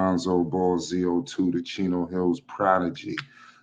Lonzo Ball ZO2, the Chino Hills prodigy.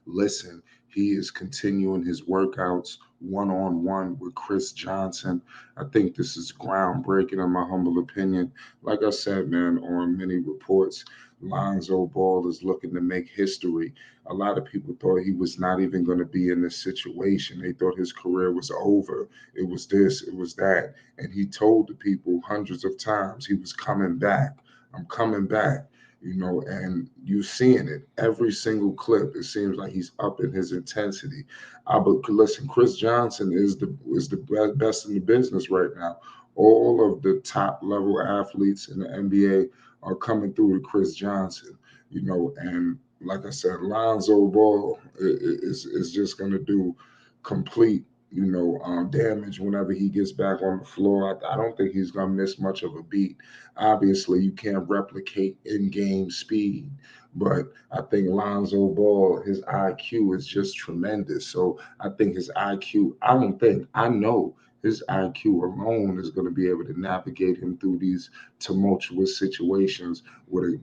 Listen, he is continuing his workouts one-on-one with Chris Johnson. I think this is groundbreaking in my humble opinion. Like I said, man, on many reports, Lonzo Ball is looking to make history. A lot of people thought he was not even going to be in this situation. They thought his career was over. It was this, it was that. And he told the people hundreds of times he was coming back. I'm coming back. And you seeing it every single clip. It seems like he's up in his intensity. But listen, Chris Johnson is the best in the business right now. All of the top level athletes in the NBA are coming through to Chris Johnson. And like I said, Lonzo Ball is just going to do complete damage whenever he gets back on the floor. I don't think he's going to miss much of a beat. Obviously, you can't replicate in-game speed, but I think Lonzo Ball, his IQ is just tremendous. So I think his IQ, I know his IQ alone is going to be able to navigate him through these tumultuous situations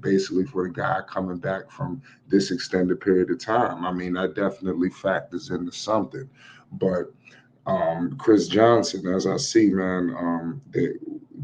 basically for a guy coming back from this extended period of time. I mean, that definitely factors into something. But Chris Johnson, as I see, man,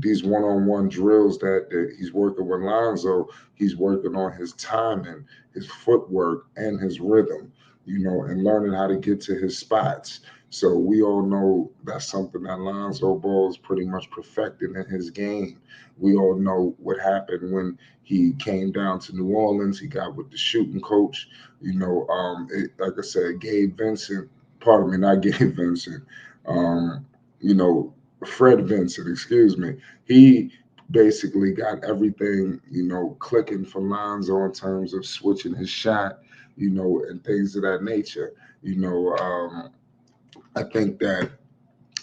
these one-on-one drills that he's working with Lonzo, he's working on his timing, his footwork, and his rhythm, and learning how to get to his spots. So we all know that's something that Lonzo Ball is pretty much perfecting in his game. We all know what happened when he came down to New Orleans. He got with the shooting coach. Like I said, Gabe Vincent, pardon me, not Gabe Vincent, um, you know, Fred Vincent, excuse me. He basically got everything, clicking for Lonzo in terms of switching his shot, and things of that nature. You know, I think that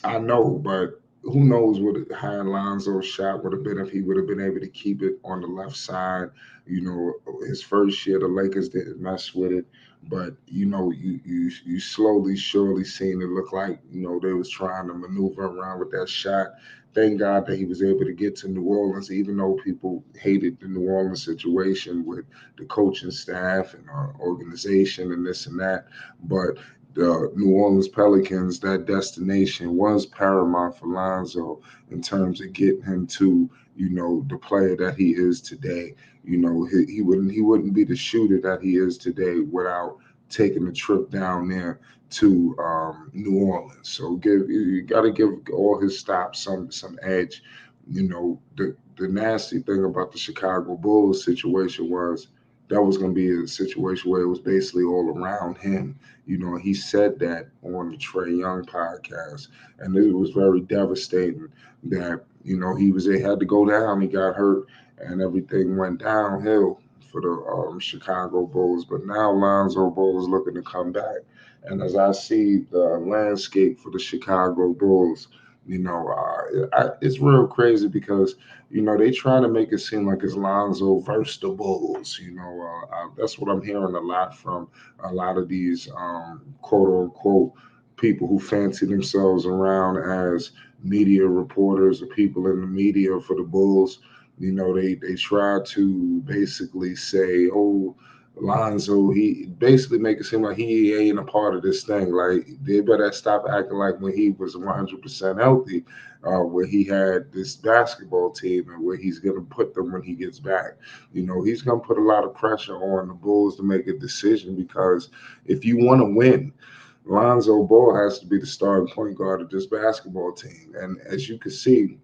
I know, but who knows what how Lonzo's shot would have been if he would have been able to keep it on the left side. His first year, the Lakers didn't mess with it, but you slowly, surely seen it look like they was trying to maneuver around with that shot. Thank God that he was able to get to New Orleans, even though people hated the New Orleans situation with the coaching staff and organization and this and that. But the New Orleans Pelicans, that destination was paramount for Lonzo in terms of getting him to, the player that he is today. He wouldn't be the shooter that he is today without taking a trip down there to New Orleans. So you got to give all his stops some edge. The nasty thing about the Chicago Bulls situation was that was going to be a situation where it was basically all around him. He said that on the Trey Young podcast, and it was very devastating that they had to go down. He got hurt, and everything went downhill for the Chicago Bulls. But now Lonzo Ball is looking to come back, and as I see the landscape for the Chicago Bulls, it's real crazy because they trying to make it seem like it's Lonzo versus the Bulls. That's what I'm hearing a lot from a lot of these quote unquote people who fancy themselves around as media reporters or people in the media for the Bulls. They try to basically say, oh, Lonzo, he basically make it seem like he ain't a part of this thing. Like they better stop acting like when he was 100% healthy, where he had this basketball team and where he's gonna put them when he gets back. He's gonna put a lot of pressure on the Bulls to make a decision because if you want to win, Lonzo Ball has to be the starting point guard of this basketball team. And as you can see,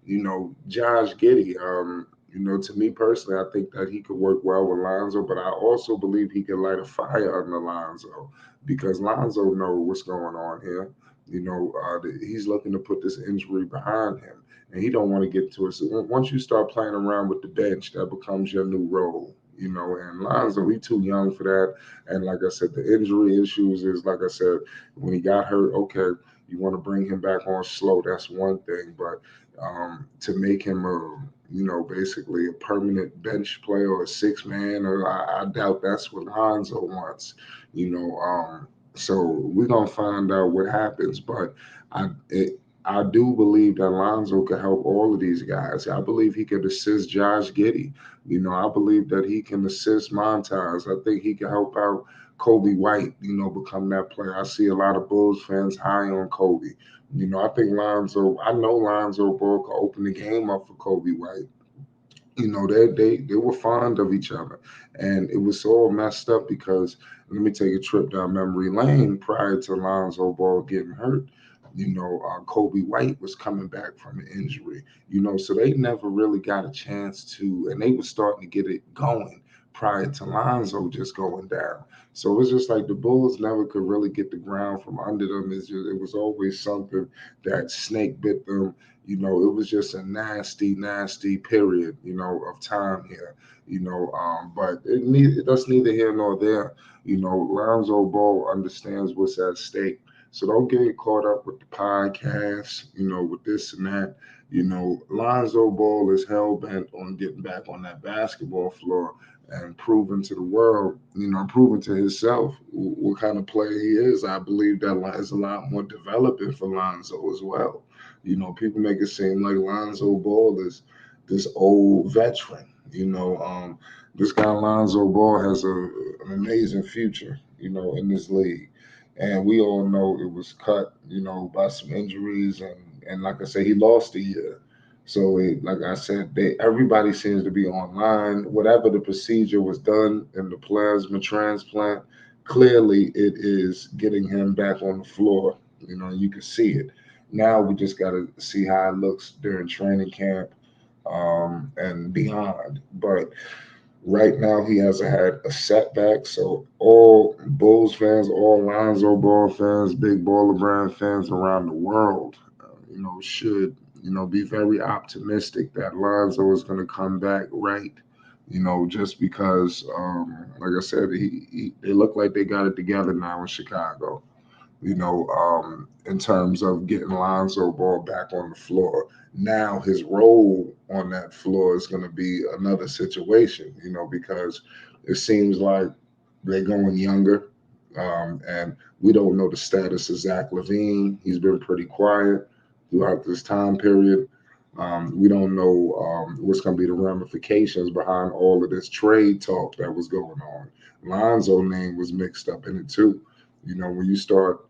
Josh Giddey, to me personally, I think that he could work well with Lonzo, but I also believe he could light a fire under Lonzo because Lonzo knows what's going on here. He's looking to put this injury behind him, and he don't want to get to it. So once you start playing around with the bench, that becomes your new role. And Lonzo, he too young for that. And like I said, the injury issues is like I said, when he got hurt, okay, you want to bring him back on slow. That's one thing, but to make him basically a permanent bench player or a six man, or I doubt that's what Lonzo wants. You know, so we're gonna find out what happens. But I, it, I do believe that Lonzo could help all of these guys. I believe he could assist Josh Giddey. I believe that he can assist Montez. I think he can help out Kobe White, become that player. I see a lot of Bulls fans high on Kobe. I think I know Lonzo Ball could open the game up for Kobe White. They were fond of each other, and it was all messed up because let me take a trip down memory lane. Prior to Lonzo Ball getting hurt, Kobe White was coming back from an injury. So they never really got a chance to, and they were starting to get it going prior to Lonzo just going down. So it was just like the Bulls never could really get the ground from under them. It was always something that snake bit them. It was just a nasty, nasty period, of time here. But that's neither here nor there. Lonzo Ball understands what's at stake. So don't get caught up with the podcast, with this and that. Lonzo Ball is hell bent on getting back on that basketball floor and proving to the world, proving to himself what kind of player he is. I believe that is a lot more developing for Lonzo as well. People make it seem like Lonzo Ball is this old veteran. This guy Lonzo Ball has an amazing future, in this league. And we all know it was cut, by some injuries, and like I said, he lost a year. So, like I said, everybody seems to be online. Whatever the procedure was done in the plasma transplant, clearly it is getting him back on the floor. You can see it. Now we just got to see how it looks during training camp, and beyond. But right now, he hasn't had a setback. So all Bulls fans, all Lonzo Ball fans, big baller brand fans around the world, should be very optimistic that Lonzo is going to come back right. Just because, like I said, they look like they got it together now in Chicago. In terms of getting Lonzo Ball back on the floor. Now his role on that floor is going to be another situation, because it seems like they're going younger. And we don't know the status of Zach Levine. He's been pretty quiet throughout this time period. We don't know what's going to be the ramifications behind all of this trade talk that was going on. Lonzo name was mixed up in it too. When you start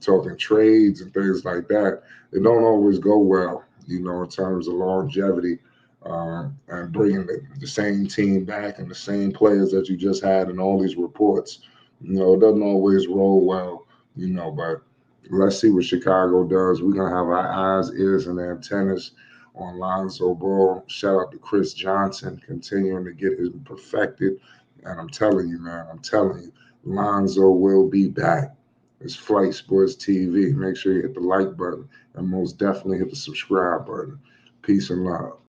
talking trades and things like that, it don't always go well, in terms of longevity, and bringing the same team back and the same players that you just had in all these reports. It doesn't always roll well, but let's see what Chicago does. We're going to have our eyes, ears, and antennas on Lonzo Ball. Shout out to Chris Johnson, continuing to get his perfected. And I'm telling you, man, I'm telling you, Lonzo will be back. It's Flight Sports TV. Make sure you hit the like button and most definitely hit the subscribe button. Peace and love.